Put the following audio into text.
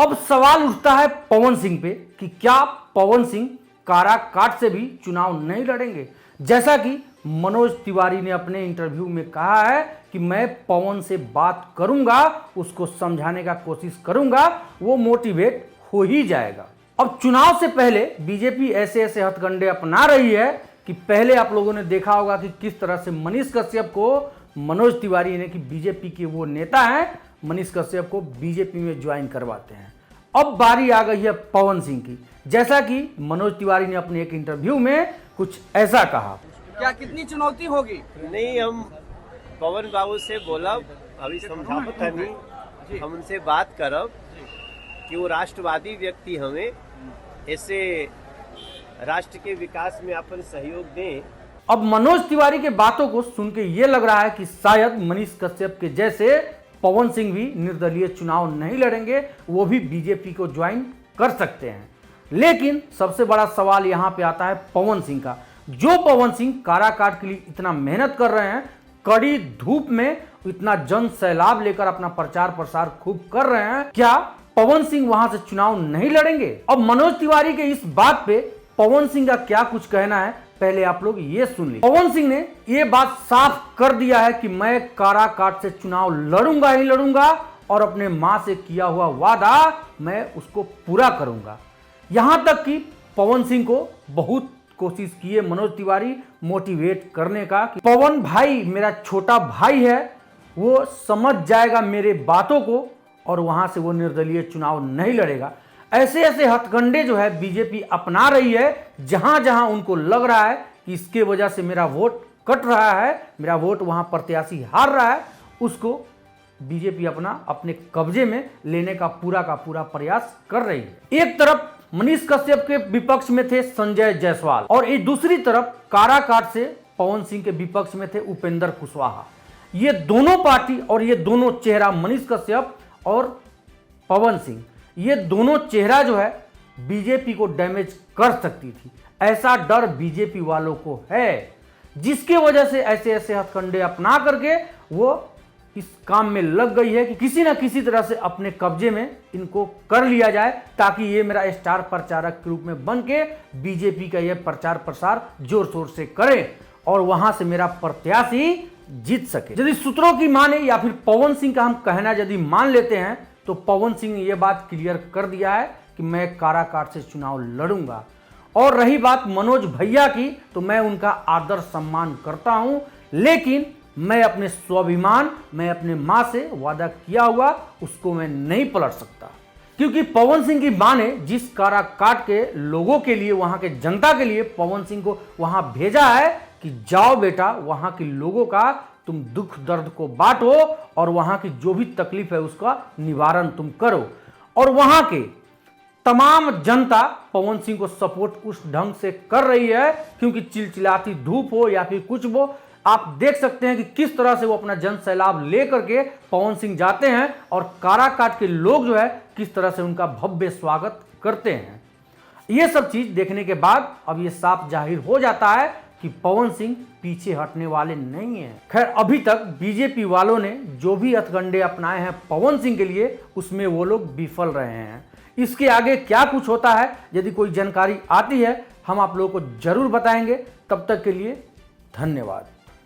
अब सवाल उठता है पवन सिंह पे कि क्या पवन सिंह काराकाट से भी चुनाव नहीं लड़ेंगे। जैसा कि मनोज तिवारी ने अपने इंटरव्यू में कहा है कि मैं पवन से बात करूंगा, उसको समझाने का कोशिश करूंगा, वो मोटिवेट हो ही जाएगा। अब चुनाव से पहले बीजेपी ऐसे ऐसे हथकंडे अपना रही है कि पहले आप लोगों ने देखा होगा कि किस तरह से मनीष कश्यप को मनोज तिवारी ने, कि बीजेपी के वो नेता हैं, मनीष कश्यप को बीजेपी में ज्वाइन करवाते हैं। अब बारी आ गई है पवन सिंह की। जैसा कि मनोज तिवारी ने अपने एक इंटरव्यू में कुछ ऐसा कहा। क्या कितनी चुनौती होगी? नहीं, हम पवन बाबू से बोला, अभी समझावत नहीं, हम उनसे बात करब कि वो राष्ट्रवादी व्यक्ति हमें ऐसे राष्ट्र के विकास में अपन सहयोग दें। अब मनोज तिवारी के बातों को सुन के ये लग रहा है कि शायद मनीष कश्यप के जैसे पवन सिंह भी निर्दलीय चुनाव नहीं लड़ेंगे, वो भी बीजेपी को ज्वाइन कर सकते हैं। लेकिन सबसे बड़ा सवाल यहाँ पे आता है पवन सिंह का। जो पवन सिंह काराकाट के लिए इतना मेहनत कर रहे हैं, कड़ी धूप में इतना जन सैलाब लेकर अपना प्रचार प्रसार खूब कर रहे हैं, क्या पवन सिंह वहां से चुनाव नहीं लड़ेंगे? अब मनोज तिवारी के इस बात पे पवन सिंह का क्या कुछ कहना है, पहले आप लोग ये सुन लीजिए। पवन सिंह ने ये बात साफ कर दिया है कि मैं काराकाट से चुनाव लड़ूंगा ही लड़ूंगा और अपने मां से किया हुआ वादा मैं उसको पूरा करूंगा। यहां तक कि पवन सिंह को बहुत कोशिश की है मनोज तिवारी मोटिवेट करने का कि पवन भाई मेरा छोटा भाई है, वो समझ जाएगा मेरे बातों को और वहां से वो निर्दलीय चुनाव नहीं लड़ेगा। ऐसे ऐसे हथकंडे जो है बीजेपी अपना रही है, जहां जहां उनको लग रहा है कि इसके वजह से मेरा वोट कट रहा है, मेरा वोट वहां प्रत्याशी हार रहा है, उसको बीजेपी अपने कब्जे में लेने का पूरा प्रयास कर रही है। एक तरफ मनीष कश्यप के विपक्ष में थे संजय जायसवाल और एक दूसरी तरफ काराकाट से पवन सिंह के विपक्ष में थे उपेंद्र कुशवाहा। ये दोनों पार्टी और ये दोनों चेहरा मनीष कश्यप और पवन सिंह, ये दोनों चेहरा जो है बीजेपी को डैमेज कर सकती थी। ऐसा डर बीजेपी वालों को है, जिसके वजह से ऐसे ऐसे हथकंडे अपना करके वो इस काम में लग गई है कि किसी ना किसी तरह से अपने कब्जे में इनको कर लिया जाए, ताकि ये मेरा स्टार प्रचारक के रूप में बन के बीजेपी का ये प्रचार प्रसार जोर शोर से करे और वहां से मेरा प्रत्याशी जीत सके। यदि सूत्रों की माने या फिर पवन सिंह का हम कहना यदि मान लेते हैं, तो पवन सिंह ने यह बात क्लियर कर दिया है कि मैं काराकाट से चुनाव लड़ूंगा। और रही बात मनोज भैया की, तो मैं उनका आदर सम्मान करता हूं, लेकिन मैं अपने स्वाभिमान, मैं अपने मां से वादा किया हुआ उसको मैं नहीं पलट सकता। क्योंकि पवन सिंह की मां ने जिस काराकाट के लोगों के लिए, वहां के जनता के लिए पवन सिंह को वहां भेजा है कि जाओ बेटा, वहां के लोगों का तुम दुख दर्द को बांटो और वहां की जो भी तकलीफ है उसका निवारण तुम करो। और वहां के तमाम जनता पवन सिंह को सपोर्ट उस ढंग से कर रही है, क्योंकि चिलचिलाती धूप हो या फिर कुछ हो, आप देख सकते हैं कि किस तरह से वो अपना जन सैलाब लेकर के पवन सिंह जाते हैं और काराकाट के लोग जो है किस तरह से उनका भव्य स्वागत करते हैं। ये सब चीज देखने के बाद अब ये साफ जाहिर हो जाता है कि पवन सिंह पीछे हटने वाले नहीं हैं। खैर, अभी तक बीजेपी वालों ने जो भी हथकंडे अपनाए हैं पवन सिंह के लिए, उसमें वो लोग विफल रहे हैं। इसके आगे क्या कुछ होता है, यदि कोई जानकारी आती है हम आप लोगों को जरूर बताएंगे। तब तक के लिए धन्यवाद।